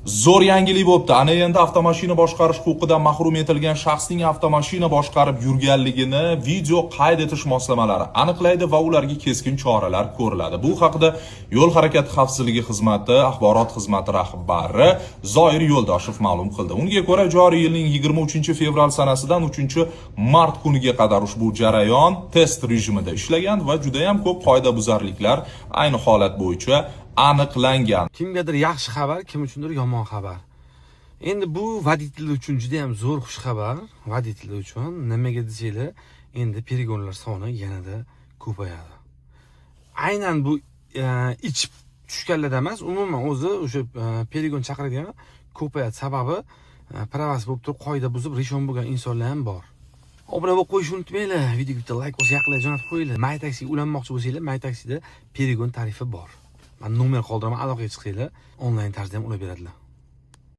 Zo'r yangilik bo'pti. Ana endi avtomashina boshqarish huquqidan mahrum etilgan shaxsning avtomashina boshqarib yurganligini video qayd etish moslamalari aniqlaydi va ularga keskin choralar ko'riladi. Bu haqida Yo'l harakati xavfsizligi xizmati axborot xizmati rahbari Zoir Yo'ldoshev ma'lum qildi. Unga ko'ra, joriy yilning 23-fevral sanasidan 3-mart kuniga qadar ushbu jarayon test rejimida ishlagan va juda ham ko'p qoidabuzarliklar ayni holat bo'yicha aniqlangan. Kimgadir yaxshi xabar, kim uchundir yomon xabar. Endi bu voditellar uchun juda ham zo'r xush xabar. Voditellar uchun nimaga desanglar, endi poligonlar soni yanada ko'payadi. Aynan bu ichib tushganlarda emas, umuman o'zi o'sha poligon chaqiradigan ko'payadi. Sababi pravas bo'lib turib, qoida buzib rishon bo'lgan insonlar ham bor. Obuna bo'lib qo'yishni unutmanglar. Videoga bitta like bosib, yaqinlarga jo'natib qo'yinglar. MyTaxiga ulanmoqchi bo'lsanglar, MyTaxida poligon tarifi bor. Men nomer qoldiraman, aloqaga chiqsanglar, onlayn tarzda ham ulab beradilar.